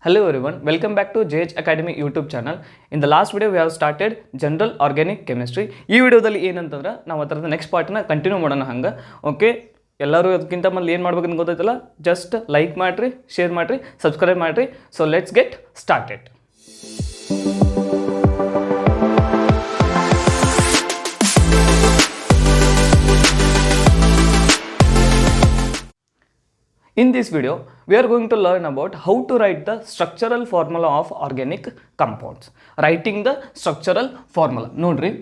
Hello everyone, welcome back to JH Academy YouTube channel. In the last video we have started general organic chemistry. ಈ ವಿಡಿಯೋದಲ್ಲಿ ಏನಂತಂದ್ರೆ ನಾವು ಅದರದ next ಪಾರ್ಟ್ನ continue ಮಾಡೋಣ ಹಂಗೆ. ಓಕೆ, ಎಲ್ಲರೂ ಅದಕ್ಕಿಂತ ಮೊದಲು ಏನು ಮಾಡ್ಬೇಕಂತ ಗೊತ್ತೈತಲ್ಲ, ಜಸ್ಟ್ ಲೈಕ್ ಮಾಡಿರಿ, ಶೇರ್ ಮಾಡಿರಿ, ಸಬ್ಸ್ಕ್ರೈಬ್ ಮಾಡಿರಿ. So let's get started. In this video, we are going to learn about how to write the structural formula of organic compounds. Writing the structural formula. Nodri.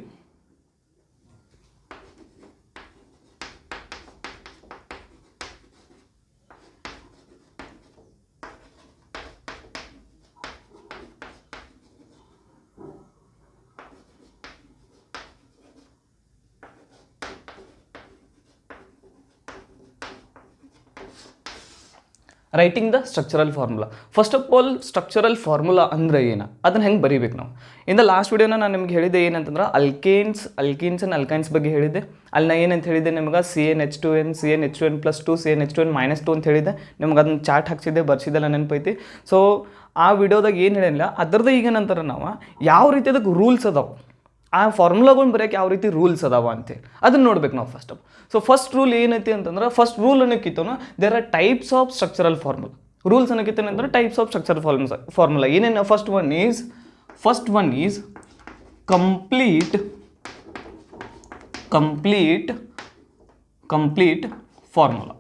Writing the structural formula. First of all structural formula ಅಂದರೆ ಏನು, ಅದನ್ನು ಹೆಂಗೆ ಬರೀಬೇಕು ನಾವು. In the last ವಿಡಿಯೋನ ನಾನು ನಿಮ್ಗೆ ಹೇಳಿದ್ದೆ ಏನಂತಂದ್ರೆ ಅಲ್ಕೇನ್ಸ್ ಆ್ಯಂಡ್ ಅಲ್ಕೈನ್ಸ್ ಬಗ್ಗೆ ಹೇಳಿದ್ದೆ. ಅಲ್ಲಿ ನಾನು ಏನಂತ ಹೇಳಿದ್ದೆ ನಿಮ್ಗೆ CnH2n CnH2n + 2 CnH2n - 2 ಅಂತ ಹೇಳಿದ್ದೆ. ನಿಮ್ಗೆ ಅದನ್ನ ಚಾರ್ಟ್ ಹಾಕ್ಸಿದ್ದೆ, ಬರ್ಸಿದ್ದೆಲ್ಲ ನೆನಪೈತಿ. ಸೊ ಆ ವಿಡಿಯೋದಾಗ ಏನು ಹೇಳಿಲ್ಲ, ಅದರದ್ದು ಈಗ ನಂತರ ನಾವು ಯಾವ ರೀತಿ ಅದಕ್ಕೆ ರೂಲ್ಸ್ ಅದಾವೆ, ಆ ಫಾರ್ಮುಲಾಗಳನ್ನ ಬರೆಯೋಕೆ ಯಾವ ರೀತಿ ರೂಲ್ಸ್ ಅದಾವ ಅಂತೇಳಿ ಅದನ್ನು ನೋಡ್ಬೇಕು ನಾವು ಫಸ್ಟ್. ಸೊ ಫಸ್ಟ್ ರೂಲ್ ಏನೈತಿ ಅಂತಂದ್ರೆ, ಫಸ್ಟ್ ರೂಲ್ ಅನ್ನೋಕ್ಕಿತ್ತನು there are types of structural formula. Rules ಅನ್ನೋಕ್ಕಿತ್ತೇನೆ ಅಂದ್ರೆ ಟೈಪ್ಸ್ ಆಫ್ ಸ್ಟ್ರಕ್ಚರಲ್ ಫಾರ್ಮುಲಾ ಏನೇನು. First one is complete formula.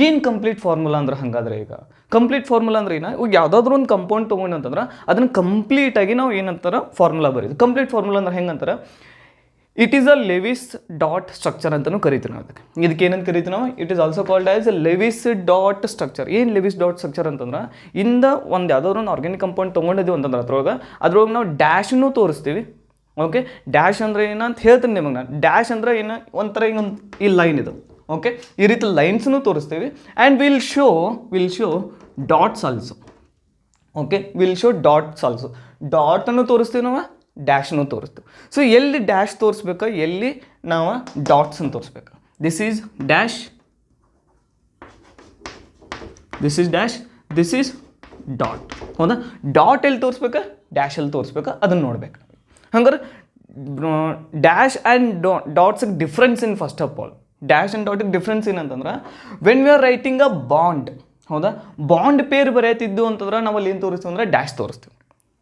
ಏನು ಕಂಪ್ಲೀಟ್ ಫಾರ್ಮುಲಾ ಅಂದ್ರೆ ಹಂಗಾದ್ರೆ, ಈಗ ಕಂಪ್ಲೀಟ್ ಫಾರ್ಮುಲಾ ಅಂದ್ರೆ ಏನು, ಈಗ ಯಾವುದಾದ್ರೂ ಒಂದು ಕಂಪೌಂಡ್ ತೊಗೊಂಡು ಅಂತಂದ್ರೆ ಅದನ್ನು ಕಂಪ್ಲೀಟಾಗಿ ನಾವು ಏನಂತಾರೆ ಫಾರ್ಮುಲಾ ಬರೀದು. ಕಂಪ್ಲೀಟ್ ಫಾರ್ಮುಲಾ ಅಂದ್ರೆ ಹೆಂಗಂತಾರೆ, it is a Lewis dot structure ಅಂತಲೂ ಕರಿತೀವಿ ನಾವು. ಇದಕ್ಕೆ ಏನಂತ ಕರಿತೀವಿ ನಾವು, it is also called as Lewis dot structure. ಏನು ಲೆವಿಸ್ ಡಾಟ್ ಸ್ಟ್ರಕ್ಚರ್ ಅಂತಂದ್ರೆ, ಒಂದು ಯಾವುದಾದ್ರೂ ಒಂದು ಆರ್ಗ್ಯಾನಿಕ್ ಕಂಪೌಂಡ್ ತೊಗೊಂಡಿದ್ದೀವಿ ಅಂತಂದ್ರೆ ಅದ್ರೊಳಗೆ ನಾವು ಡ್ಯಾಶನ್ನು ತೋರಿಸ್ತೀವಿ. ಓಕೆ, ಡ್ಯಾಶ್ ಅಂದರೆ ಏನಂತ ಹೇಳ್ತೀನಿ ನಿಮಗೆ ನಾನು. ಡ್ಯಾಶ್ ಅಂದರೆ ಏನು, ಒಂಥರ ಹಿಂಗೊಂದು ಈ ಲೈನ್ ಇದು. ಓಕೆ, ಈ ರೀತಿ ಲೈನ್ಸನ್ನು ತೋರಿಸ್ತೀವಿ. And will show dots also. Okay, will show dots also. ಡಾಟನ್ನು ತೋರಿಸ್ತೀವಿ ನಾವು, ಡ್ಯಾಶನ್ನು ತೋರಿಸ್ತೀವಿ. ಸೊ ಎಲ್ಲಿ ಡ್ಯಾಶ್ ತೋರಿಸ್ಬೇಕು, ಎಲ್ಲಿ ನಾವು ಡಾಟ್ಸನ್ನು ತೋರಿಸ್ಬೇಕು. This is dash, this is dot. ಹೌದಾ, ಡಾಟ್ ಎಲ್ಲಿ ತೋರಿಸ್ಬೇಕು, ಡ್ಯಾಶ್ ಎಲ್ಲಿ ತೋರಿಸ್ಬೇಕು, ಅದನ್ನು ನೋಡ್ಬೇಕು. ಹಂಗಾರೆ ಡ್ಯಾಶ್ ಆ್ಯಂಡ್ ಡಾಟ್ಸಿಗೆ difference in first of all. Dash and ಡಾಟಿಗೆ ಡಿಫ್ರೆನ್ಸ್ ಏನಂತಂದ್ರೆ, when we are writing a bond, ಹೌದಾ, ಬಾಂಡ್ ಪೇರ್ ಬರೆಯತ್ತಿದ್ದು ಅಂತಂದ್ರೆ ನಾವು ಅಲ್ಲಿ ಏನು ತೋರಿಸ್ತೀವಿ ಅಂದರೆ ಡ್ಯಾಶ್ ತೋರಿಸ್ತೀವಿ.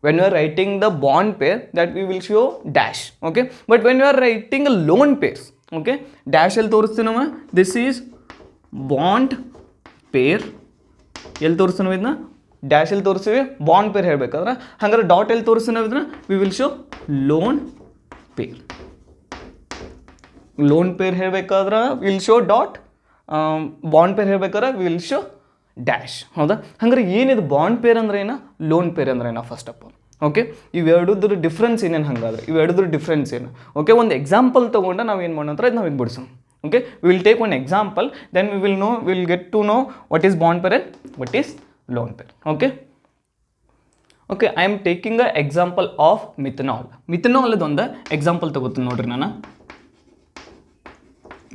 When you are writing the bond pair that we will show dash. Okay, but when you are writing a loan pairs, okay, dash ಎಲ್ಲಿ ತೋರಿಸ್ತೀವಿ ನಾವು, ದಿಸ್ ಈಸ್ ಬಾಂಡ್ ಪೇರ್. ಎಲ್ಲಿ ತೋರಿಸ್ತೀವಿ ನಾವು ಇದನ್ನ, ಡ್ಯಾಶ್ ಎಲ್ಲಿ ತೋರಿಸ್ತೀವಿ, ಬಾಂಡ್ ಪೇರ್ ಹೇಳಬೇಕಾದ್ರೆ. ಹಂಗಾರೆ ಡಾಟ್ ಎಲ್ಲಿ ತೋರಿಸ್ತೀವಿ ನಾವು ಇದನ್ನ, we will show lone pair. Lone pair ಹೇಳಬೇಕಾದ್ರೆ will show dot, bond pair ಹೇಳಬೇಕಾದ್ರೆ ವಿಲ್ ಶೋ ಡ್ಯಾಶ್. ಹೌದಾ, ಹಂಗಾರೆ ಏನಿದು ಬಾಂಡ್ ಪೇರ್ ಅಂದ್ರೆ ಏನು, ಲೋನ್ ಪೇರ್ ಅಂದ್ರೆ ಏನು ಫಸ್ಟ್ ಆಫ್ ಆಲ್. ಓಕೆ, ಇವೆರಡದ್ರ ಡಿಫ್ರೆನ್ಸ್ ಏನೇನು ಹಂಗಾದ್ರೆ, ಇವೆರಡದ್ರ ಡಿಫ್ರೆನ್ಸ್ ಏನು. ಓಕೆ, ಒಂದು ಎಕ್ಸಾಂಪಲ್ ತೊಗೊಂಡು ನಾವು ಏನು ಮಾಡೋಣ ಇದು ನಾವು ಈಗ ಬಿಡಿಸೋಣ. Okay, will take one example, then will get to know what is bond pair and what is lone pair. Okay, I am taking a example of methanol ಅದೊಂದು ಎಕ್ಸಾಂಪಲ್ ತಗೋತೀನಿ ನೋಡ್ರಿ ನಾನು.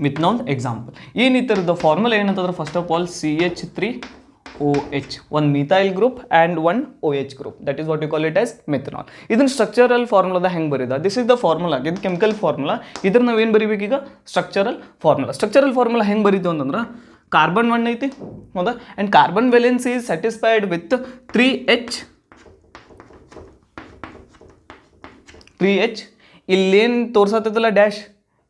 ಮಿಥನಾಲ್ ಎಕ್ಸಾಂಪಲ್ ಏನಿತ್ತರದ ಫಾರ್ಮುಲಾ ಏನಂತಂದ್ರೆ, first of all CH3OH, ಒಂದು methyl group and one OH group, that is what you call it as methanol. ಇದನ್ನು structural ಫಾರ್ಮುಲಾದ ಹೆಂಗೆ ಬರೀದ, ದಿಸ್ ಇಸ್ ದ ಫಾರ್ಮುಲಾ. ಇದು ಕೆಮಿಕಲ್ ಫಾರ್ಮುಲಾ. ಇದ್ರ ನಾವೇನು ಬರೀಬೇಕೀಗ, ಸ್ಟ್ರಕ್ಚರಲ್ ಫಾರ್ಮುಲಾ ಹೆಂಗೆ ಬರೀತು ಅಂತಂದ್ರೆ, ಕಾರ್ಬನ್ 1 ಐತಿ, ಹೌದಾ, and carbon valency is satisfied with 3H. ಇಲ್ಲೇನು ತೋರ್ಸತ್ತದಲ್ಲ ಡ್ಯಾಶ್,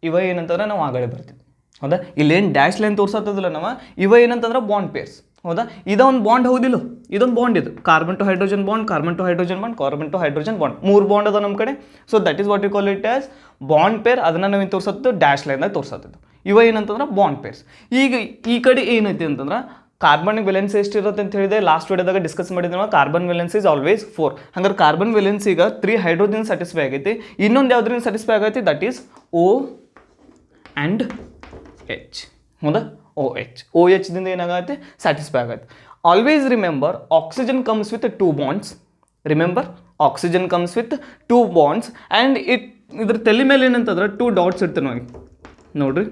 ಇವ ಏನಂತಂದ್ರೆ ನಾವು ಆಗಡೆ ಬರ್ತೀವಿ. ಹೌದಾ, ಇಲ್ಲೇನು ಡ್ಯಾಶ್ ಲೈನ್ ತೋರ್ಸತ್ತದಲ್ಲ ನಾವು, ಇವ ಏನಂತಂದ್ರೆ ಬಾಂಡ್ ಪೇರ್ಸ್. ಹೌದಾ, ಇದೊಂದು ಬಾಂಡ್ ಹೌದಿಲ್ಲ, ಇದೊಂದು ಬಾಂಡ್, ಇದು carbon to hydrogen bond, carbon to hydrogen bond, 3 bond ಅದ ನಮ್ಮ ಕಡೆ. So that is what you call it as bond pair. ಅದನ್ನು ನಾವು ತೋರ್ಸತ್ತು ಡ್ಯಾಶ್ ಲೈನ್ದಾಗ ತೋರ್ಸತ್ತಿದ್ದು. ಇವ ಏನಂತಂದ್ರೆ ಬಾಂಡ್ ಪೇರ್ಸ್. ಈಗ ಈ ಕಡೆ ಏನೈತಿ ಅಂತಂದ್ರೆ, ಕಾರ್ಬನ್ ವೇಲೆನ್ಸಿ ಎಷ್ಟಿರುತ್ತೆ ಅಂತ ಹೇಳಿದೆ, ಲಾಸ್ಟ್ ವಿಡಿಯೋದಾಗ ಡಿಸ್ಕಸ್ ಮಾಡಿದ್ವಿ. Carbon valency is always 4. ಹಂಗಾರೆ ಕಾರ್ಬನ್ ವೇಲೆನ್ಸಿಗೆ 3 ಹೈಡ್ರೋಜನ್ ಸ್ಯಾಟಿಸ್ಫೈ ಆಗೈತಿ. ಇನ್ನೊಂದು ಯಾವ್ದ್ರಿಂದ ಸ್ಯಾಟಿಸ್ಫೈ ಆಗೈತಿ, that is O and H. ಹೌದಾ, OH ದಿಂದ ಏನಾಗತ್ತೆ, ಸ್ಯಾಟಿಸ್ಫೈ ಆಗತ್ತೆ. Always remember, oxygen comes with 2 bonds. And ಇದ್ರ ತಲೆ ಮೇಲೆ ಏನಂತಂದ್ರೆ 2 ಡಾಟ್ಸ್ ಇರ್ತವೆ ನೋಡಿ, ನೋಡ್ರಿ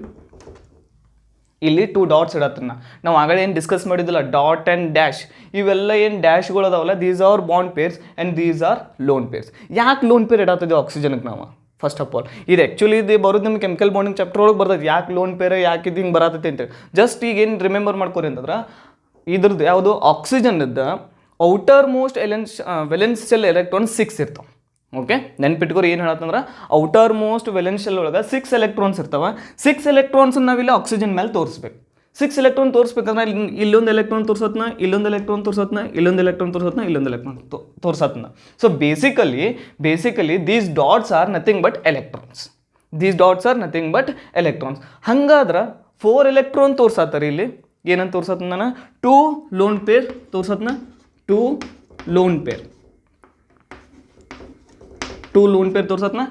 ಇಲ್ಲಿ 2 ಡಾಟ್ಸ್ ಇಡತ್ತನ್ನ ನಾವು ಆಗಲೇ ಏನು ಡಿಸ್ಕಸ್ ಮಾಡಿದ್ದಿಲ್ಲ, ಡಾಟ್ ಆ್ಯಂಡ್ ಡ್ಯಾಶ್, ಇವೆಲ್ಲ ಏನು ಡ್ಯಾಶ್ಗಳು ಅದಾವಲ್ಲ, these are bond pairs and these are lone pairs. ಯಾಕೆ ಲೋನ್ ಪೇರ್ ಇಡತ್ತಿದ್ದೀವಿ ಆಕ್ಸಿಜನ್ಗೆ ನಾವು? ಫಸ್ಟ್ ಆಫ್ ಆಲ್ ಇದು ಆ್ಯಕ್ಚುಲಿ ಇದು ಬರೋದು ನಿಮ್ಗೆ ಕೆಮಿಕಲ್ ಬಾಂಡಿಂಗ್ ಚಾಪ್ಟರ್ ಒಳಗೆ ಬರ್ತೈತೆ, ಯಾಕೆ ಲೋನ್ ಪೇರ್ ಯಾಕೆ ಇದು ಹಿಂಗೆ ಬರತ್ತೈತೆ ಅಂತೇಳಿ. ಜಸ್ಟ್ ಈಗ ಏನು ರಿಮೆಂಬರ್ ಮಾಡ್ಕೊರಿ ಅಂತಂದ್ರೆ, ಇದ್ರದ್ದು ಯಾವುದು ಆಕ್ಸಿಜನ್ದ ಔಟರ್ ಮೋಸ್ಟ್ ವೆಲೆನ್ಷಿಯಲ್ ಎಲೆಕ್ಟ್ರಾನ್ 6 ಇರ್ತಾವೆ. ಓಕೆ, ನೆನ್ಪಿಟ್ಕೋರಿ ಏನು ಹೇಳತ್ತಂದ್ರೆ ಔಟರ್ ಮೋಸ್ಟ್ ವೆಲೆನ್ಷಿಯಲ್ ಒಳಗೆ 6 ಎಲೆಕ್ಟ್ರಾನ್ಸ್ ಇರ್ತಾವೆ. 6 ಎಲೆಕ್ಟ್ರಾನ್ಸ್ ನಾವಿಲ್ಲಿ ಆಕ್ಸಿಜನ್ ಮೇಲೆ ತೋರಿಸ್ಬೇಕು. 6 ಎಲೆಕ್ಟ್ರಾನ್ ತೋರಿಸ್ಬೇಕಂದ್ರೆ ಇಲ್ಲೊಂದು ಎಲೆಕ್ಟ್ರಾನ್ ತೋರ್ಸತ್ನ, ಇಲ್ಲೊಂದು ಎಲೆಕ್ಟ್ರಾನ್ ತೋರ್ಸತ್ನ, ಇಲ್ಲೊಂದು ಎಲೆಕ್ಟ್ರಾನ್ ತೋರ್ಸತ್ನ, ಇಲ್ಲೊಂದು ಎಲೆಕ್ಟ್ರಾನ್ ತೋರ್ಸತ್ನ. So basically these dots are nothing but electrons. These dots are nothing but electrons. ಹಂಗಾದ್ರೆ 4 ಎಲೆಕ್ಟ್ರಾನ್ ತೋರ್ಸತ್ತಾರೆ ಇಲ್ಲಿ. ಏನಂತ ತೋರ್ಸತ್ನ? 2 ಲೋನ್ ಪೇರ್ ತೋರ್ಸತ್ನ, 2 ಲೋನ್ ಪೇರ್, 2 ಲೋನ್ ಪೇರ್ ತೋರ್ಸತ್ನ.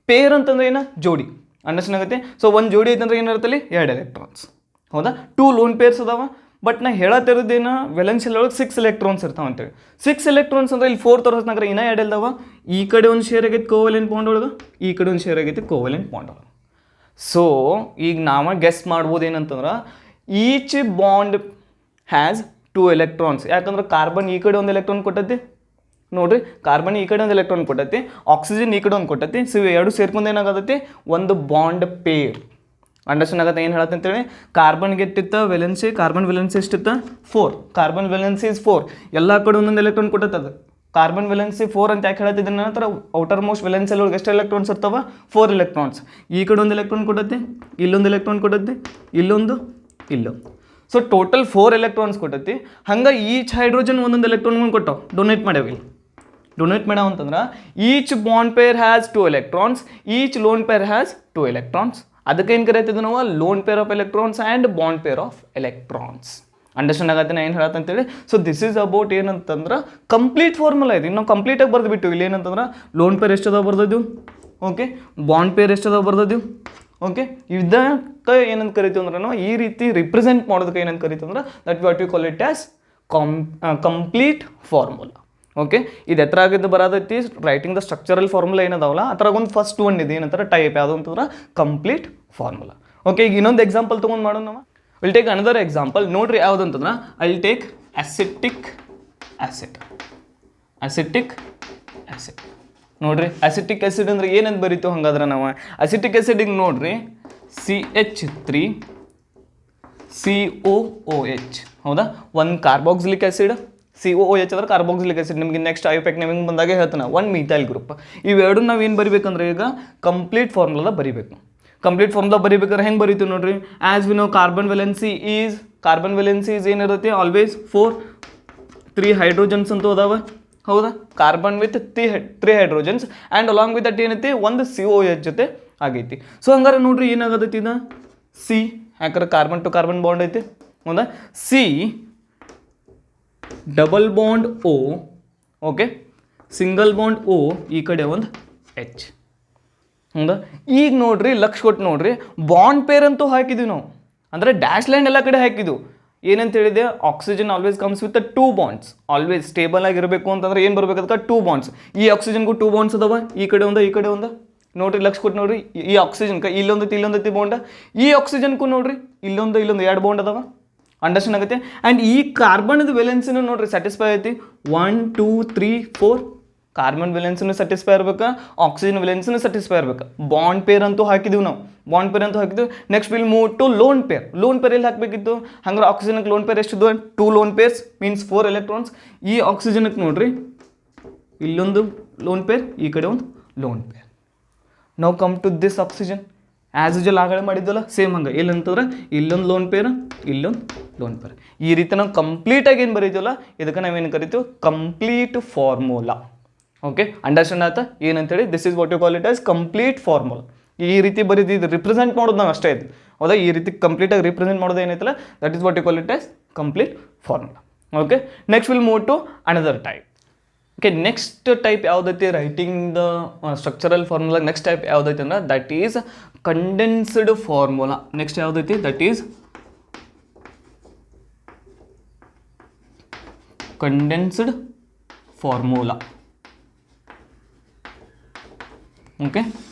ಪೇರ್ ಅಂತಂದ್ರೆ ಏನ? ಜೋಡಿ. ಅಂಡರ್ಸ್ಟ್ಯಾಂಡ್ ಆಗುತ್ತೆ? ಸೊ ಒಂದು ಜೋಡಿ ಐತಂದ್ರೆ ಏನಿರುತ್ತಲ್ಲಿ 2 ಎಲೆಕ್ಟ್ರಾನ್ಸ್. ಹೌದಾ? 2 ಲೋನ್ ಪೇರ್ಸ್ ಅದಾವ. ಬಟ್ ನಾ ಹೇಳತ್ತಿರೋದೇನ, ವೆಲೆನ್ಷಿಯಲ್ ಒಳಗೆ 6 ಎಲೆಕ್ಟ್ರಾನ್ಸ್ ಇರ್ತಾವೆ ಅಂತೇಳಿ. 6 ಎಲೆಕ್ಟ್ರಾನ್ಸ್ ಅಂದ್ರೆ ಇಲ್ಲಿ 4 ತೋರಿಸ್ನಾಗ್ರೆ ಇನ್ನೂ 2 ಇಲ್ದಾವ. ಈ ಕಡೆ ಒಂದು ಶೇರ್ ಆಗೈತೆ ಕೋವೆಲೆಂಟ್ ಬಾಂಡ್ ಒಳಗೆ, ಈ ಕಡೆ ಒಂದು ಶೇರ್ ಆಗೈತೆ ಕೋವೆಲೆಂಟ್ ಬಾಂಡ್ ಒಳಗೆ. ಸೊ ಈಗ ನಾವು ಗೆಸ್ ಮಾಡ್ಬೋದು ಏನಂತಂದ್ರೆ, ಈಚ್ ಬಾಂಡ್ ಹ್ಯಾಸ್ 2 ಎಲೆಕ್ಟ್ರಾನ್ಸ್. ಯಾಕಂದ್ರೆ ಕಾರ್ಬನ್ ಈ ಕಡೆ ಒಂದು ಎಲೆಕ್ಟ್ರಾನ್ ಕೊಟ್ಟೈತಿ ನೋಡ್ರಿ, ಕಾರ್ಬನ್ ಈ ಕಡೆ ಒಂದು ಎಲೆಕ್ಟ್ರಾನ್ ಕೊಟ್ಟೈತಿ, ಆಕ್ಸಿಜನ್ ಈ ಕಡೆ ಒಂದು ಕೊಟ್ಟೈತಿ. ಸೊ ಎರಡು ಸೇರ್ಕೊಂಡು ಏನಾಗತ್ತೈತಿ? ಒಂದು ಬಾಂಡ್ ಪೇರ್. ಅಂಡರ್ಸ್ಟ್ಯಾಂಡ್ ಆಗತ್ತೆ ಏನು ಹೇಳತ್ತೆ ಅಂತೇಳಿ? ಕಾರ್ಬನ್ಗೆ ಎಷ್ಟಿತ್ತ ವೆಲೆನ್ಸಿ? ಕಾರ್ಬನ್ ವೆಲೆನ್ಸಿ ಎಷ್ಟಿತ್ತ? 4. Carbon valency is 4. ಎಲ್ಲ ಕಡೆ ಒಂದೊಂದು ಎಲೆಕ್ಟ್ರಾನ್ ಕೊಟ್ಟೈತದ. ಕಾರ್ಬನ್ ವೆಲೆನ್ಸಿ 4 ಅಂತ ಯಾಕೆ ಹೇಳತ್ತಿದ್ದ ನಂತರ, ಔಟರ್ ಮೋಸ್ಟ್ ವೆಲೆನ್ಸಿಯಲ್ಲಿ ಒಳಗೆ ಎಷ್ಟು ಎಲೆಕ್ಟ್ರಾನ್ಸ್ ಇರ್ತಾವ? 4 ಎಲೆಕ್ಟ್ರಾನ್ಸ್. ಈ ಕಡೆ ಒಂದು ಎಲೆಕ್ಟ್ರಾನ್ ಕೊಟ್ಟೈತಿ, ಇಲ್ಲೊಂದು ಎಲೆಕ್ಟ್ರಾನ್ ಕೊಟ್ಟೈತಿ, ಇಲ್ಲೊಂದು, ಇಲ್ಲೊಂದು. ಸೊ ಟೋಟಲ್ 4 ಎಲೆಕ್ಟ್ರಾನ್ಸ್ ಕೊಟ್ಟೈತಿ. ಹಂಗೆ ಈಚ್ ಹೈಡ್ರೋಜನ್ ಒಂದೊಂದು ಎಲೆಕ್ಟ್ರಾನ್ಗಳು ಕೊಟ್ಟಾವ, ಡೊನೇಟ್ ಮಾಡ್ಯಾವ. ಇಲ್ಲಿ ಡೊನೇಟ್ ಮಾಡ್ಯಾವ ಅಂತಂದ್ರೆ each bond pair has 2 electrons, each lone pair has 2 electrons. ಅದಕ್ಕೆ ಏನು ಕರೀತಿದ್ವಿ ನಾವು? Lone pair of electrons and bond pair of electrons. Understand ಆಗತ್ತೆ ನಾ ಏನು ಹೇಳತ್ತಂತೇಳಿ? ಸೊ ದಿಸ್ ಈಸ್ ಅಬೌಟ್ ಏನಂತಂದ್ರೆ ಕಂಪ್ಲೀಟ್ ಫಾರ್ಮುಲಾ ಇದೆ. ನಾವು ಕಂಪ್ಲೀಟಾಗಿ ಬರೆದ್ಬಿಟ್ಟು ಇಲ್ಲಿ ಏನಂತಂದ್ರೆ ಲೋನ್ ಪೇರ್ ಎಷ್ಟದಾವ ಬರ್ದಿದ್ದು, ಓಕೆ, ಬಾಂಡ್ ಪೇರ್ ಎಷ್ಟದಾವ ಬರ್ದಿದ್ದು, ಓಕೆ. ಇದಕ್ಕೆ ಏನಂತ ಕರಿತೀವಿ ಅಂದ್ರೆ ನಾವು ಈ ರೀತಿ ರಿಪ್ರೆಸೆಂಟ್ ಮಾಡೋದಕ್ಕೆ ಏನಂತ ಕರಿತೀವಿ ಅಂದ್ರೆ that what you call it as complete formula. Okay, ಇದು ಎತ್ತರ ಆಗಿದ್ದು ಬರೋದೈತಿ ರೈಟಿಂಗ್ ದ ಸ್ಟ್ರಕ್ಚರಲ್ ಫಾರ್ಮುಲಾ ಏನದಾವಲ್ಲ, ಅದ್ರಾಗ ಒಂದು ಫಸ್ಟ್ ಒನ್ ಇದೆ ಏನಂತಾರೆ ಟೈಪ್, ಯಾವುದು ಅಂತಂದ್ರೆ ಕಂಪ್ಲೀಟ್ ಫಾರ್ಮುಲಾ. ಓಕೆ, ಈಗ ಇನ್ನೊಂದು ಎಕ್ಸಾಂಪಲ್ ತೊಗೊಂಡು ಮಾಡೋಣ ನಾವು. Will take another example. ನೋಡ್ರಿ ಯಾವುದು ಅಂತಂದ್ರೆ I will take acetic acid. Acetic acid ನೋಡ್ರಿ, ಅಸಿಟಿಕ್ ಆಸಿಡ್ ಅಂದ್ರೆ ಏನಂತ ಬರೀತು ಹಂಗಾದ್ರೆ ನಾವು? ಅಸಿಟಿಕ್ ಆಸಿಡಿಗೆ ನೋಡ್ರಿ CH3COOH. ಹೌದಾ? ಒಂದು ಕಾರ್ಬಾಕ್ಸಿಲಿಕ್ ಆಸಿಡ್, COOH ಅಂದ್ರೆ ಕಾರ್ಬಾಕ್ಸಿಲಿಕ್ ಆಸಿಡ್. ನಿಮಗೆ ನೆಕ್ಸ್ಟ್ ಐಪೆಕ್ ನಿಮಗೆ ಬಂದಾಗ ಹೇಳ್ತಾನೆ 1 ಮೀಥೈಲ್ ಗ್ರೂಪ್. ಇವೆರಡು ನಾವು ಏನು ಬರಿಬೇಕಂದ್ರೆ ಈಗ ಕಂಪ್ಲೀಟ್ ಫಾರ್ಮುಲಾ ಬರಿಬೇಕು. ಕಂಪ್ಲೀಟ್ ಫಾರ್ಮುಲಾ ಬರಿಬೇಕಾದ್ರೆ ಹೆಂಗೆ ಬರೀತೀವಿ ನೋಡ್ರಿ? As we know carbon valency is ಏನಿರುತ್ತೆ? ಆಲ್ವೇಸ್ 4, 3 ಹೈಡ್ರೋಜನ್ಸ್ ಅಂತೂ ಅದಾವ. ಹೌದಾ? Carbon with 3 hydrogens and along with that ಏನೈತಿ ಒಂದು COOH ಜೊತೆ ಆಗೈತಿ. ಸೊ ಹಂಗಾರೆ ನೋಡ್ರಿ ಏನಾಗತೈತಿ ಇದು? C, ಯಾಕಂದ್ರೆ ಕಾರ್ಬನ್ ಟು ಕಾರ್ಬನ್ ಬಾಂಡ್ ಐತಿ. ಹೌದಾ? C double bond O, okay, single bond O, ಈ ಕಡೆ ಒಂದು H. ಹೌದಾ? ಈಗ ನೋಡ್ರಿ ಲಕ್ಷ ಕೊಟ್ಟು ನೋಡ್ರಿ, ಬಾಂಡ್ ಪೇರ್ ಅಂತೂ ಹಾಕಿದ್ವಿ ನಾವು, ಅಂದರೆ ಡ್ಯಾಶ್ ಲೈನ್ ಎಲ್ಲ ಕಡೆ ಹಾಕಿದ್ವಿ. ಏನಂತ ಹೇಳಿದೆ? Oxygen always comes with 2 bonds. Always stable ಆಗಿರಬೇಕು ಅಂತಂದ್ರೆ ಏನು ಬರಬೇಕು? ಅದಕ್ಕೆ 2 ಬಾಂಡ್ಸ್. ಈ ಆಕ್ಸಿಜನ್ಗೂ 2 ಬಾಂಡ್ಸ್ ಅದಾವ, ಈ ಕಡೆ ಒಂದು, ಈ ಕಡೆ ಒಂದು. ನೋಡ್ರಿ ಲಕ್ಷ ಕೊಟ್ಟು ನೋಡ್ರಿ, ಈ ಆಕ್ಸಿಜನ್ಗೆ ಇಲ್ಲೊಂದೈತಿ ಬಾಂಡ್, ಈ ಆಕ್ಸಿಜನ್ಗೂ ನೋಡ್ರಿ ಇಲ್ಲೊಂದು 2 ಬಾಂಡ್ ಅದಾವ. ಅಂಡರ್ಸ್ಟ್ಯಾಂಡ್ ಆಗುತ್ತೆ? ಆ್ಯಂಡ್ ಈ ಕಾರ್ಬನ್ದು ವೆಲೆನ್ಸಿನೂ ನೋಡ್ರಿ ಸ್ಯಾಟಿಸ್ಫೈ ಐತಿ. 1 2 3 4 ಕಾರ್ಬನ್ ವೆಲೆನ್ಸಿನೂ ಸ್ಯಾಟಿಸ್ಫೈ ಇರ್ಬೇಕು, ಆಕ್ಸಿಜನ್ ವೆಲೆನ್ಸಿನೂ ಸ್ಯಾಟಿಸ್ಫೈ ಇರ್ಬೇಕು. ಬಾಂಡ್ ಪೇರ್ ಅಂತೂ ಹಾಕಿದ್ದೀವಿ ನಾವು, ಬಾಂಡ್ ಪೇರ್ ಅಂತೂ ಹಾಕಿದ್ವಿ. Next will move to lone pair. Lone pair ಎಲ್ಲಿ ಹಾಕಬೇಕಿತ್ತು? ಹಂಗಾರೆ ಆಕ್ಸಿಜನ್ಗೆ ಲೋನ್ ಪೇರ್ ಎಷ್ಟಿದ್ವು? 2 ಲೋನ್ ಪೇರ್ಸ್ ಮೀನ್ಸ್ 4 ಎಲೆಕ್ಟ್ರಾನ್ಸ್. ಈ ಆಕ್ಸಿಜನ್ಗೆ ನೋಡ್ರಿ ಇಲ್ಲೊಂದು ಲೋನ್ ಪೇರ್, ಈ ಕಡೆ ಒಂದು ಲೋನ್ ಪೇರ್. ನಾವು come to this oxygen as usual ಆಗಲೇ ಮಾಡಿದ್ವಲ್ಲ ಸೇಮ್ ಹಂಗೆ. ಎಲ್ಲಂತಂದ್ರೆ ಇಲ್ಲೊಂದು ಲೋನ್ ಪೇರ್, ಇಲ್ಲೊಂದು ಲೋನ್ ಪೇರ್. ಈ ರೀತಿ ನಾವು ಕಂಪ್ಲೀಟಾಗಿ ಏನು ಬರೀತೀವಲ್ಲ ಇದಕ್ಕೆ ನಾವೇನು ಕರಿತೀವಿ? Complete formula. ಓಕೆ, ಅಂಡರ್ಸ್ಟ್ಯಾಂಡ್ ಆಯ್ತಾ ಏನಂತೇಳಿ? This is what you call it as complete formula. ಈ ರೀತಿ ಬರೀದು ಇದು ರಿಪ್ರೆಸೆಂಟ್ ಮಾಡೋದು ನಾವು ಅಷ್ಟೇ ಇದು. ಹೌದಾ? ಈ ರೀತಿ ಕಂಪ್ಲೀಟಾಗಿ ರಿಪ್ರೆಸೆಂಟ್ ಮಾಡೋದು ಏನೈತಲ್ಲ that is what you call it as complete formula. Okay, next will move to another type. Okay, next type ಯಾವುದೈತಿ writing the structural formula? Next type ಯಾವುದೈತಿ ಅಂದ್ರೆ that is condensed formula. Next ಯಾವುದೈತಿ? That is condensed formula. Okay,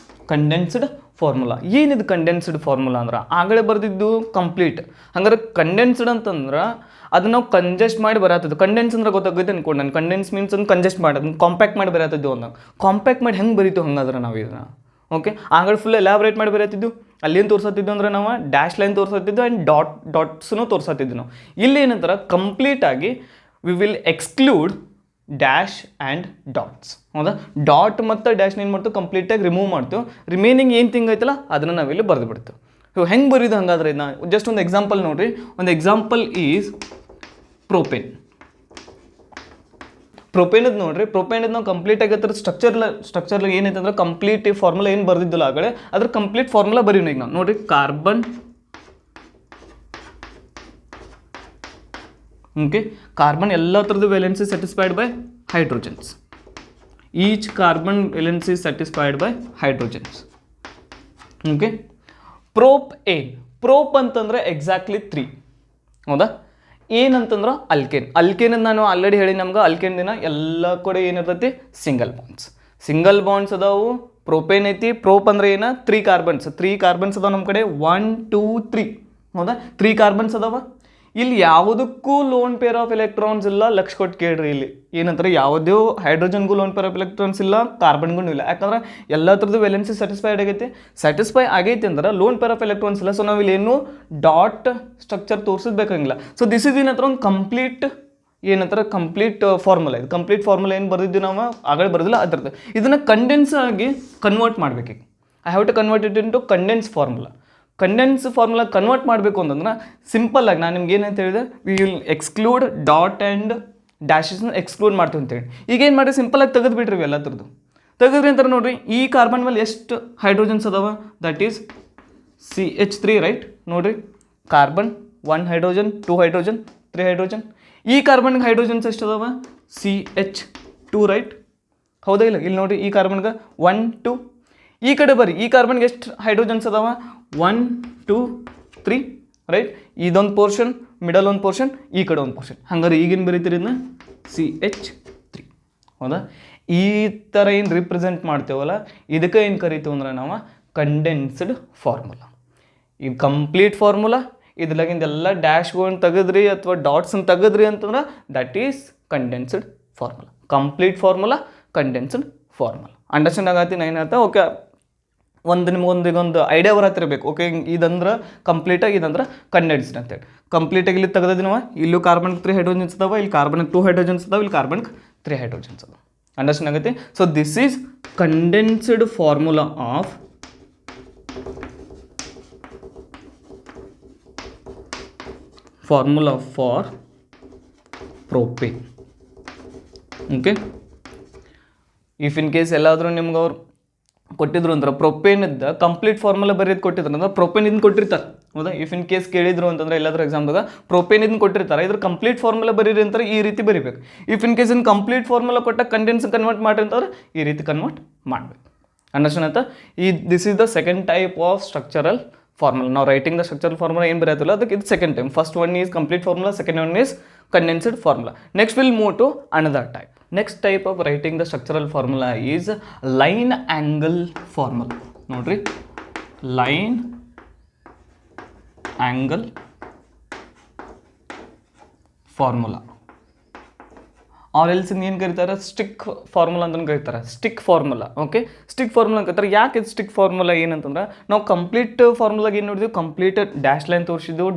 condensed formula. ಏನಿದು condensed formula ಅಂದ್ರೆ ಆಗಲೇ ಬರೆದಿದ್ದು complete. ಹಂಗಾರೆ condensed ಅಂತಂದ್ರೆ ಅದನ್ನ ನಾವು ಕಂಜೆಸ್ಟ್ ಮಾಡಿ ಬರತ್ತಿದ್ದು. ಕಂಡೆನ್ಸ್ ಅಂದ್ರೆ ಗೊತ್ತಾಗುತ್ತೆ ಅನ್ಕೊಂಡು ನಾನು. ಕಂಡೆನ್ಸ್ ಮೀನ್ಸ್ ಒಂದು ಕಂಜೆಸ್ಟ್ ಮಾಡೋದು, ಕಾಂಪ್ಯಾಕ್ಟ್ ಮಾಡಿ ಬರತ್ತಿದ್ದು ಅಂದಾಗ. ಕಾಂಪ್ಯಾಕ್ಟ್ ಮಾಡಿ ಹೆಂಗೆ ಬರೀತು ಹಂಗಾದ್ರೆ ನಾವು ಇದನ್ನ ಓಕೆ ಆಗಲೇ ಫುಲ್ ಎಲಾಬ್ರೇಟ್ ಮಾಡಿ ಬರತ್ತಿದ್ದು. ಅಲ್ಲೇನು ತೋರಿಸತ್ತಿದ್ದು ಅಂದ್ರೆ ನಾವು ಡ್ಯಾಶ್ ಲೈನ್ ತೋರಿಸತ್ತಿದ್ದು ಆ್ಯಂಡ್ ಡಾಟ್ಸ್ನು ತೋರಿಸತ್ತಿದ್ದು ನಾವು. ಇಲ್ಲಿ ಏನಂತಾರೆ ಕಂಪ್ಲೀಟಾಗಿ V will exclude dash and dots. ಹೌದಾ, ಡಾಟ್ ಮತ್ತು ಡ್ಯಾಶ್ನ ಏನು ಮಾಡ್ತೀವಿ ಕಂಪ್ಲೀಟಾಗಿ ರಿಮೂವ್ ಮಾಡ್ತೀವಿ. ರಿಮೈನಿಂಗ್ ಏನು ಥಿಂಗ್ ಐತಲ್ಲ ಅದನ್ನು ನಾವಿಲ್ಲಿ ಬರೆದು ಬಿಡ್ತೀವಿ. ಸೊ ಹೆಂಗೆ ಬರೀದು ಹಂಗಾದ್ರೆ ಇದನ್ನ ಜಸ್ಟ್ ಒಂದು ಎಕ್ಸಾಂಪಲ್ ನೋಡಿರಿ. ಒಂದು ಎಕ್ಸಾಂಪಲ್ ಈಸ್ ಪ್ರೋಪೇನ್. ಪ್ರೊಪೇನದ್ ನೋಡ್ರಿ, ಪ್ರೊಪೇನದ್ ನಾವು ಕಂಪ್ಲೀಟ್ ಆಗತ್ತರ ಸ್ಟ್ರಕ್ಚರ್ ಏನೈತೆ ಅಂದ್ರೆ ಕಂಪ್ಲೀಟ್ ಫಾರ್ಮುಲಾ ಏನು ಬರ್ದಿದ್ದಲ್ಲ ಆಗಲೇ ಅದ್ರ ಕಂಪ್ಲೀಟ್ ಫಾರ್ಮುಲಾ ಬರೀವಿ ಈಗ ನಾವು. ನೋಡ್ರಿ, ಕಾರ್ಬನ್ ಓಕೆ, ಕಾರ್ಬನ್ ಎಲ್ಲ ಥರದ್ದು valency satisfied by hydrogens. Each carbon valency satisfied by hydrogens. Okay, propane. Prop ಅಂತಂದ್ರೆ ಎಕ್ಸಾಕ್ಟ್ಲಿ 3. ಹೌದಾ, ಏನಂತಂದ್ರೆ ಅಲ್ಕೇನ್. ಅಲ್ಕೇನ್ ನಾನು ಆಲ್ರೆಡಿ ಹೇಳಿ ನಮ್ಗೆ ಅಲ್ಕೇನ್ ದಿನ ಎಲ್ಲ ಕಡೆ ಏನಿರ್ತೈತಿ ಸಿಂಗಲ್ ಬಾಂಡ್ಸ್. ಸಿಂಗಲ್ ಬಾಂಡ್ಸ್ ಅದಾವು. ಪ್ರೋಪೇನ್ ಐತಿ. ಪ್ರೋಪ್ ಅಂದ್ರೆ ಏನ 3 ಕಾರ್ಬನ್ಸ್. 3 ಕಾರ್ಬನ್ಸ್ ಅದಾವ ನಮ್ಮ ಕಡೆ 1 2 3. ಹೌದಾ, 3 ಕಾರ್ಬನ್ಸ್ ಅದಾವ. ಇಲ್ಲಿ ಯಾವುದಕ್ಕೂ ಲೋನ್ ಪೇರ್ ಆಫ್ ಎಲೆಕ್ಟ್ರಾನ್ಸ್ ಇಲ್ಲ. ಲಕ್ಷ ಕೊಟ್ಟು ಕೇಳ್ರಿ, ಇಲ್ಲಿ ಏನಂತಾರೆ ಯಾವುದೇ ಹೈಡ್ರೋಜನ್ಗೂ ಲೋನ್ ಪೇರ್ ಆಫ್ ಎಲೆಕ್ಟ್ರಾನ್ಸ್ ಇಲ್ಲ, ಕಾರ್ಬನ್ಗೂ ಇಲ್ಲ. ಯಾಕಂದ್ರೆ ಎಲ್ಲ ಥರದ್ದು ವೇಲೆನ್ಸಿ ಸ್ಯಾಟಿಸ್ಫೈಡ್ ಆಗೈತಿ. ಸ್ಯಾಟಿಸ್ಫೈ ಆಗೈತಿ ಅಂದ್ರೆ ಲೋನ್ ಪೇರ್ ಆಫ್ ಎಲೆಕ್ಟ್ರಾನ್ಸ್ ಇಲ್ಲ. ಸೊ ನಾವು ಇಲ್ಲಿ ಏನು ಡಾಟ್ ಸ್ಟ್ರಕ್ಚರ್ ತೋರಿಸಬೇಕಾಗಿಲ್ಲ. ಸೊ ದಿಸ್ ಇಸ್ ಏನಂತಾರೆ ಒಂದು ಕಂಪ್ಲೀಟ್ ಏನಂತಾರೆ ಕಂಪ್ಲೀಟ್ ಫಾರ್ಮುಲಾ. ಇದು ಕಂಪ್ಲೀಟ್ ಫಾರ್ಮುಲಾ ಏನು ಬರೆದಿದ್ದೀವಿ ನಾವು ಆಗಲೇ ಬರೋದಿಲ್ಲ ಅದರದ್ದು. ಇದನ್ನು ಕಂಡೆನ್ಸ್ ಆಗಿ ಕನ್ವರ್ಟ್ ಮಾಡಬೇಕು. I have to convert it into condense formula. Condense formula convert ಮಾಡಬೇಕು ಅಂತಂದ್ರೆ ಸಿಂಪಲ್ಲಾಗಿ ನಾನು ನಿಮ್ಗೆ ಏನಂತ ಹೇಳಿದೆ, we will exclude dot and ಡ್ಯಾಶಸ್ನ ಎಕ್ಸ್ಕ್ಲೂಡ್ ಮಾಡ್ತೀವಿ ಅಂತೇಳಿ. ಈಗ ಏನು ಮಾಡಿ ಸಿಂಪಲಾಗಿ ತೆಗೆದು ಬಿಡ್ರಿ ಎಲ್ಲ ಥರದ್ದು. ತೆಗೆದ್ರಿ ಅಂತಾರೆ ನೋಡಿರಿ, ಈ ಕಾರ್ಬನ್ ಮೇಲೆ ಎಷ್ಟು ಹೈಡ್ರೋಜನ್ಸ್ ಅದಾವ? That is CH3 right. ನೋಡಿರಿ, ಕಾರ್ಬನ್ 1 ಹೈಡ್ರೋಜನ್ 2 ಹೈಡ್ರೋಜನ್ 3 ಹೈಡ್ರೋಜನ್. ಈ ಕಾರ್ಬನ್ಗೆ ಹೈಡ್ರೋಜನ್ಸ್ ಎಷ್ಟು ಅದಾವ? CH2 right. ಹೌದಾ ಇಲ್ಲ? ಇಲ್ಲಿ ನೋಡಿರಿ, ಈ ಕಾರ್ಬನ್ಗೆ 1 2. ಈ ಕಡೆ ಬರ್ರಿ, ಈ ಕಾರ್ಬನ್ಗೆ ಎಷ್ಟು ಹೈಡ್ರೋಜನ್ಸ್ ಅದಾವ? 1 2 3 ರೈಟ್. ಇದೊಂದು ಪೋರ್ಷನ್, ಮಿಡಲ್ ಒಂದು ಪೋರ್ಷನ್, ಈ ಕಡೆ ಒಂದು ಪೋರ್ಷನ್. ಹಂಗಾರೆ ಈಗೇನು ಬರೀತೀರಿ ಇದನ್ನ CH3. ಹೌದಾ, ಈ ಥರ ಏನು ರಿಪ್ರೆಸೆಂಟ್ ಮಾಡ್ತೇವಲ್ಲ ಇದಕ್ಕೆ ಏನು ಕರಿತೀವಿ ಅಂದ್ರೆ ನಾವು ಕಂಡೆನ್ಸ್ಡ್ ಫಾರ್ಮುಲಾ. ಇದು ಕಂಪ್ಲೀಟ್ ಫಾರ್ಮುಲಾ. ಇದ್ರಾಗಿಂದ ಎಲ್ಲ ಡ್ಯಾಶ್ಗಳನ್ನು ತೆಗೆದ್ರಿ ಅಥವಾ ಡಾಟ್ಸನ್ನು ತೆಗೆದ್ರಿ ಅಂತಂದ್ರೆ that is condensed formula. Complete formula, condensed formula. Understand ಆಗತ್ತೀನಿ ಏನಾಯ್ತಾ? ಓಕೆ, ನಿಮ್ಗೊಂದು ಐಡಿಯಾ ಬರತ್ತಿರಬೇಕು. ಓಕೆ, ಇದಂದ್ರೆ ಕಂಪ್ಲೀಟಾಗಿ, ಇದಂದ್ರೆ ಕಂಡೆನ್ಸ್ಡ್ ಅಂತೇಳಿ. ಕಂಪ್ಲೀಟಾಗಿ ಇಲ್ಲಿ ತೆಗೆದ ನಾವು ಇಲ್ಲೂ ಕಾರ್ಬನ್ಗೆ 3 ಹೈಡ್ರೋಜನ್ಸ್ ಅದಾವ, ಇಲ್ಲಿ ಕಾರ್ಬನ್ಗೆ 2 ಹೈಡ್ರೋಜನ್ಸ್ ಅದಾವ, ಇಲ್ಲಿ ಕಾರ್ಬನ್ಗೆ 3 ಹೈಡ್ರೋಜನ್ಸ್ ಅದಾವ. ಅಂಡರ್ಸ್ಟ್ಯಾಂಡ್ ಆಗುತ್ತೆ? So this is condensed formula of formula for propane. Okay, if in case ಎಲ್ಲಾದರೂ ನಿಮ್ಗೆ ಅವ್ರು ಕೊಟ್ಟಿದ್ರು ಅಂದ್ರೆ ಪ್ರೊಪೇನಿದ್ದ ಕಂಪ್ಲೀಟ್ ಫಾರ್ಮುಲಾ ಬರೆಯೋದು ಕೊಟ್ಟಿದ್ರು ಅಂದ್ರೆ ಪ್ರೊಪೇನ್ ಇದನ್ನು ಕೊಟ್ಟಿರ್ತಾರೆ. ಹೌದಾ, ಇಫ್ ಇನ್ ಕೇಸ್ ಕೇಳಿದ್ರು ಅಂತಂದ್ರೆ ಎಲ್ಲಾದ್ರೂ ಎಕ್ಸಾಮ್ದಾಗ ಪ್ರೊಪೇನ್ ಇದನ್ನು ಕೊಟ್ಟಿರ್ತಾರೆ, ಇದ್ರ ಕಂಪ್ಲೀಟ್ ಫಾರ್ಮುಲಾ ಬರೀರಿ ಅಂತಾರೆ ಈ ರೀತಿ ಬರೀಬೇಕು. If in case in complete formula ಕೊಟ್ಟ ಕಂಡೆನ್ಸ್ ಕನ್ವರ್ಟ್ ಮಾಡಿರಿ ಅಂತಂದ್ರೆ ಈ ರೀತಿ ಕನ್ವರ್ಟ್ ಮಾಡಬೇಕು. ಅಂಡರ್ಸ್ಟ್ಯಾಂಡ್ ಆಯ್ತಾ? This is the second type of structural formula. ನಾವು ರೈಟಿಂಗ್ ದ ಸ್ಟ್ರಕ್ಚರಲ್ ಫಾರ್ಮುಲಾ ಏನು ಬರೆಯತ್ತಲ್ಲ ಅದಕ್ಕೆ ಇದು second time. First one is complete formula, second one is condensed formula. Next we'll move to another type. Next type of writing the structural formula is line angle formula. Nodri, line angle formula. Or else ಏನು ಕರೀತಾರೆ? Stick formula ಅಂತ ಕರೀತಾರೆ. Stick formula. Okay, stick formula ಕರೀತಾರೆ. ಯಾಕೆ ಇದು stick formula ಏನಂತಂದ್ರೆ ನಾವು complete ಫಾರ್ಮುಲಾಗ ಏನು ನೋಡಿದ್ವಿ? ಕಂಪ್ಲೀಟ್ ಡ್ಯಾಶ್ ಲೈನ್ ತೋರಿಸಿದ್ವು,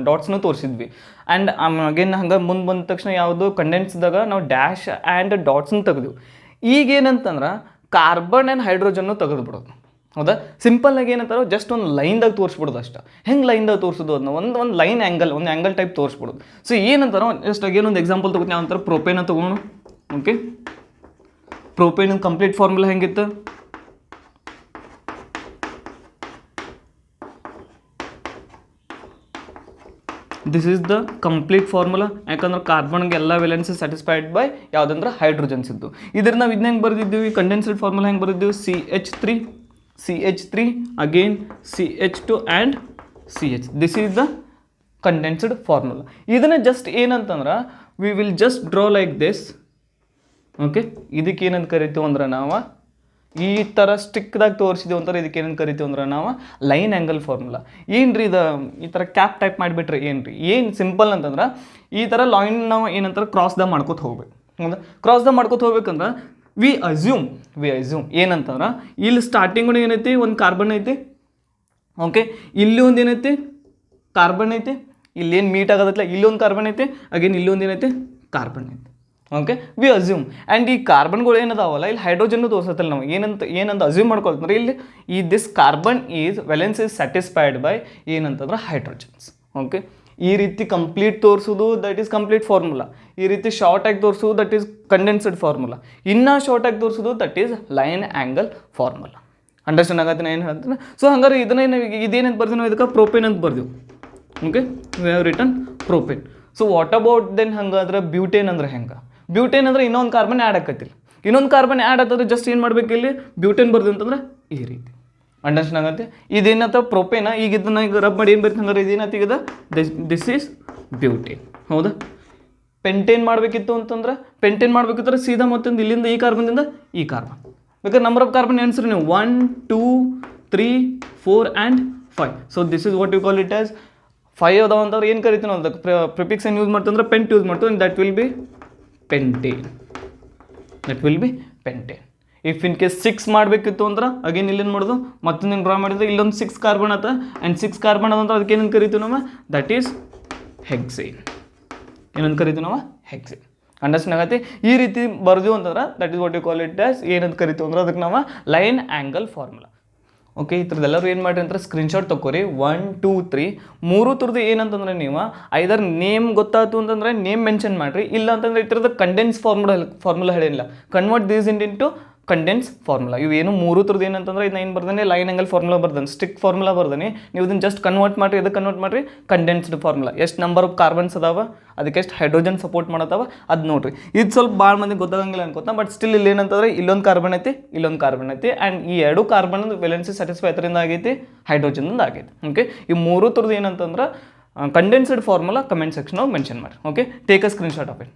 ಡಾಟ್ಸ್ನು ತೋರಿಸಿದ್ವಿ. ಆ್ಯಂಡ್ ಅಗೇನ್ ಹಂಗೆ ಮುಂದೆ ಬಂದ ತಕ್ಷಣ ಯಾವುದು ಕಂಡೆನ್ಸ್ದಾಗ ನಾವು ಡ್ಯಾಶ್ ಆ್ಯಂಡ್ ಡಾಟ್ಸ್ನ ತೆಗೆದ್ವಿ. ಈಗ ಏನಂತಂದ್ರೆ ಕಾರ್ಬನ್ ಆ್ಯಂಡ್ ಹೈಡ್ರೋಜನ್ನು ತೆಗೆದು ಬಿಡೋದು. ಹೌದಾ, ಸಿಂಪಲ್ಲಾಗಿ ಏನಂತಾರೋ ಜಸ್ಟ್ ಒಂದು ಲೈನ್ದಾಗ ತೋರಿಸ್ಬಿಡೋದು ಅಷ್ಟೇ. ಹೆಂಗೆ ಲೈನ್ದಾಗ ತೋರಿಸೋದು ಅದನ್ನ ಒಂದು ಲೈನ್ ಆ್ಯಂಗಲ್, ಒಂದು ಆ್ಯಂಗಲ್ ಟೈಪ್ ತೋರಿಸ್ಬಿಡೋದು. ಸೊ ಏನಂತಾರೋ ಜಸ್ಟ್ ಆಗೇನು ಒಂದು ಎಕ್ಸಾಂಪಲ್ ತೊಗೊತೀನಿ. ಯಾವ ಅಂತಾರೆ? ಪ್ರೊಪೇನ ತೊಗೊಂಡು. ಓಕೆ, ಪ್ರೊಪೇನ್ ಕಂಪ್ಲೀಟ್ ಫಾರ್ಮುಲಾ ಹೆಂಗಿತ್ತು? This is the complete formula. ಯಾಕಂದ್ರೆ ಕಾರ್ಬನ್ಗೆ ಎಲ್ಲ ವೇಲೆನ್ಸಿ ಸ್ಯಾಟಿಸ್ಫೈಡ್ ಬೈ ಯಾವುದಂದ್ರೆ ಹೈಡ್ರೋಜನ್ಸ್ ಇದ್ದು. ಇದ್ರ ನಾವು ಇದನ್ನ ಹೆಂಗೆ ಬರೆದಿದ್ದೀವಿ? ಕಂಡೆನ್ಸ್ಡ್ ಫಾರ್ಮುಲಾ ಹೆಂಗೆ ಬರೆದಿದ್ದೀವಿ? CH3 again CH2 and CH. This is the condensed formula. ಇದನ್ನ ಜಸ್ಟ್ ಏನಂತಂದ್ರೆ we will just draw like this. Okay, ಇದಕ್ಕೆ ಏನಂತ ಕರಿತೀವಿ ಅಂದ್ರೆ ನಾವು ಈ ಥರ ಸ್ಟಿಕ್ದಾಗ ತೋರಿಸಿದೆವು ಅಂತಾರೆ ಇದಕ್ಕೆ ಏನಂತ ಕರಿತೀವಿ ಅಂದ್ರೆ ನಾವು ಲೈನ್ ಆ್ಯಂಗಲ್ ಫಾರ್ಮುಲಾ. ಏನು ರೀ ಇದು ಈ ಥರ ಕ್ಯಾಪ್ ಟೈಪ್ ಮಾಡಿಬಿಟ್ರೆ ಏನು ರೀ, ಏನು ಸಿಂಪಲ್ ಅಂತಂದ್ರೆ ಈ ಥರ ಲೈನ್ ನಾವು ಏನಂತಾರೆ ಕ್ರಾಸ್ದಾಗ ಮಾಡ್ಕೊತ ಹೋಗ್ಬೇಕು. ಹೌದಾ, ಕ್ರಾಸ್ದಾಗ ಮಾಡ್ಕೊತ ಹೋಗ್ಬೇಕಂದ್ರೆ ವಿ ಅಸ್ಯೂಮ್ ಏನಂತಂದ್ರೆ ಇಲ್ಲಿ ಸ್ಟಾರ್ಟಿಂಗ್ ಏನೈತಿ ಒಂದು ಕಾರ್ಬನ್ ಐತಿ, ಓಕೆ, ಇಲ್ಲಿ ಒಂದು ಏನೈತಿ ಕಾರ್ಬನ್ ಐತಿ, ಇಲ್ಲೇನು ಮೀಟ್ ಆಗೋದಲ್ಲ ಇಲ್ಲಿ ಒಂದು ಕಾರ್ಬನ್ ಐತಿ, ಅಗೇನ್ ಇಲ್ಲಿ ಒಂದು ಏನೈತಿ ಕಾರ್ಬನ್ ಐತಿ. ಓಕೆ, ವಿ ಅಸ್ಯೂಮ್ ಆ್ಯಂಡ್ ಈ ಕಾರ್ಬನ್ಗಳು ಏನದಾವಲ್ಲ ಇಲ್ಲಿ ಹೈಡ್ರೋಜನ್ ತೋರಿಸತ್ತಲ್ಲ ನಾವು ಏನಂತ ಅಸ್ಯೂಮ್ ಮಾಡ್ಕೊಳ್ತಂದ್ರೆ ಇಲ್ಲಿ ಈ this carbon is valence is satisfied by ಏನಂತಂದ್ರೆ ಹೈಡ್ರೋಜನ್ಸ್. ಓಕೆ, ಈ ರೀತಿ ಕಂಪ್ಲೀಟ್ ತೋರಿಸೋದು ದಟ್ ಈಸ್ ಕಂಪ್ಲೀಟ್ ಫಾರ್ಮುಲಾ, ಈ ರೀತಿ ಶಾರ್ಟ್ ಆಗಿ ತೋರಿಸೋದು ದಟ್ ಈಸ್ ಕಂಡೆನ್ಸ್ಡ್ ಫಾರ್ಮುಲಾ, ಇನ್ನೂ ಶಾರ್ಟ್ ಆಗಿ ತೋರಿಸೋದು that is line angle formula. Understand ಆಗತ್ತೆ ಏನು ಹೇಳ್ತೀನಿ. ಸೊ ಹಂಗಾರೆ ಇದನ್ನೇ ಇದೇನಂತ ಬರ್ತೀವಿ ನಾವು ಇದಕ್ಕೆ ಪ್ರೋಪೇನ್ ಅಂತ ಬರ್ದೀವಿ. Okay, we have written propane. So what about then ಹಂಗಾದ್ರೆ ಬ್ಯೂಟೇನ್ ಅಂದ್ರೆ ಹೆಂಗೆ? ಬ್ಯೂಟೇನ್ ಅಂದ್ರೆ ಇನ್ನೊಂದು ಕಾರ್ಬನ್ ಆ್ಯಡ್ ಆಕತ್ತಿಲ್ಲ, ಇನ್ನೊಂದು ಕಾರ್ಬನ್ ಆ್ಯಡ್ ಆಗ್ತದೆ ಜಸ್ಟ್ ಏನು ಮಾಡ್ಬೇಕು ಇಲ್ಲಿ ಬ್ಯೂಟೇನ್ ಬರ್ದು ಅಂತಂದ್ರೆ ಈ ರೀತಿ. ಅಂಡರ್ಸ್ಟ್ಯಾಂಡ್ ಆಗತ್ತೆ. ಇದೇನತ್ತ ಪ್ರೋಪೇನ, ಈಗ ಇದನ್ನ ಈಗ ರಬ್ ಮಾಡಿ ಏನು ಬರ್ತೀನಿ ಹಂಗಾರೆ ಇದೇನತ್ತ ಈಗ ದಿಸ್ ಈಸ್ ಬ್ಯೂಟೇನ್. ಹೌದಾ, ಪೆಂಟೇನ್ ಮಾಡಬೇಕಿತ್ತು ಅಂತಂದ್ರೆ ಪೆಂಟೇನ್ ಮಾಡಬೇಕಿದ್ರೆ ಸೀದಾ ಮತ್ತೊಂದು ಇಲ್ಲಿಂದ ಈ ಕಾರ್ಬನ್ದಿಂದ ಈ ಕಾರ್ಬನ್, ಬೇಕಾದ್ರೆ ನಂಬರ್ ಆಫ್ ಕಾರ್ಬನ್ ಎನ್ಸ್ರಿ ನೀವು 1 2 3 4 and 5. So this is what you call it as 5 ಅದಾವ ಅಂತಂದ್ರೆ ಏನು ಕರಿತೀವಿ ನಾವು ಅದಕ್ಕೆ ಪ್ರಿಫಿಕ್ಸ್ ಏನು ಯೂಸ್ ಮಾಡ್ತಂದ್ರೆ ಪೆಂಟ್ ಯೂಸ್ ಮಾಡ್ತೀವಿ, that will be pentane. If in case 6 ಮಾಡಬೇಕಿತ್ತು ಅಂದ್ರೆ ಅಗೇನ್ ಇಲ್ಲೇನು ಮಾಡೋದು ಮತ್ತೊಂದು ಡ್ರಾ ಮಾಡಿದ್ರೆ ಇಲ್ಲೊಂದು 6 ಕಾರ್ಬನ್ ಆತ ಆ್ಯಂಡ್ 6 ಕಾರ್ಬನ್ ಅದಂದ್ರೆ ಅದಕ್ಕೆ ಏನಂತ ಕರಿತೀವಿ ನಾವು ದಟ್ ಈಸ್ ಹೆಕ್ಸೇನ್. ಏನಂತ ಕರಿತೀವಿ ನಾವು ಹೆಕ್ಸೇನ್. ಅಂಡರ್ಸ್ಟ್ಯಾಂಡ್ ಆಗತ್ತೆ. ಈ ರೀತಿ ಬರ್ದು ಅಂತಂದ್ರೆ that is what you call it as ಏನಂತ ಕರಿತೀವಿ ಅಂದ್ರೆ ಅದಕ್ಕೆ ನಾವು ಲೈನ್ ಆ್ಯಂಗಲ್ ಫಾರ್ಮುಲಾ. ಓಕೆ, ಈ ಥರದ್ದು ಎಲ್ಲರೂ ಏನು ಮಾಡಿರಿ ಅಂತ ಸ್ಕ್ರೀನ್ಶಾಟ್ ತೊಗೋರಿ. 1 2 3 ಮೂರು ಥರದ್ದು ಏನಂತಂದ್ರೆ ನೀವು ಐದರ್ ನೇಮ್ ಗೊತ್ತಾಯ್ತು ಅಂತಂದರೆ ನೇಮ್ ಮೆನ್ಷನ್ ಮಾಡಿರಿ, ಇಲ್ಲ ಅಂತಂದರೆ ಈ ಥರದ ಕಂಡೆನ್ಸ್ ಫಾರ್ಮುಲಾ ಹೇಳಿಲ್ಲ, convert these into condense formula. ಇವು ಏನು ಮೂರು ಥರದ್ದು ಏನಂತಂದ್ರೆ ಇದನ್ನ ಏನು ಬರ್ದಾನೆ ಲೈನ್ ಆ್ಯಂಗಲ್ ಫಾರ್ಮುಲಾ ಬರ್ದಾನೆ, ಸ್ಟಿಕ್ ಫಾರ್ಮುಲಾ ಬರ್ದಾನೆ. ನೀವು ಇದನ್ನು ಜಸ್ಟ್ ಕನ್ವರ್ಟ್ ಮಾಡಿರಿ, ಇದಕ್ಕೆ ಕನ್ವರ್ಟ್ ಮಾಡಿರಿ ಕಂಡೆನ್ಸ್ಡ್ ಫಾರ್ಮುಲಾ. ಎಷ್ಟು ನಂಬರ್ ಆಫ್ ಕಾರ್ಬನ್ಸ್ ಅದಾವ, ಅದಕ್ಕೆ ಎಷ್ಟು ಹೈಡ್ರೋಜನ್ ಸಪೋರ್ಟ್ ಮಾಡತ್ತವ ಅದು ನೋಡ್ರಿ. ಇದು ಸ್ವಲ್ಪ ಭಾಳ ಮಂದಿ ಗೊತ್ತಾಗಂಗಿಲ್ಲ ಅನ್ಕೋತಾ, ಬಟ್ ಸ್ಟಿಲ್ ಇಲ್ಲಿ ಏನಂತಂದ್ರೆ ಇಲ್ಲೊಂದು ಕಾರ್ಬನ್ ಐತಿ ಇಲ್ಲೊಂದು ಕಾರ್ಬನ್ ಐತಿ ಆ್ಯಂಡ್ ಈ ಎರಡು ಕಾರ್ಬನ್ ವೆಲೆನ್ಸಿ ಸ್ಯಾಟಿಸ್ಫೈ ಅದರಿಂದ ಆಗೈತಿ ಹೈಡ್ರೋಜನ್ದಿಂದ ಆಗೈತಿ. ಓಕೆ, ಈ ಮೂರು ಥರದ್ದು ಏನಂತಂದ್ರೆ condensed formula comment section mention ಮಾಡಿ. Okay, take a screenshot of it.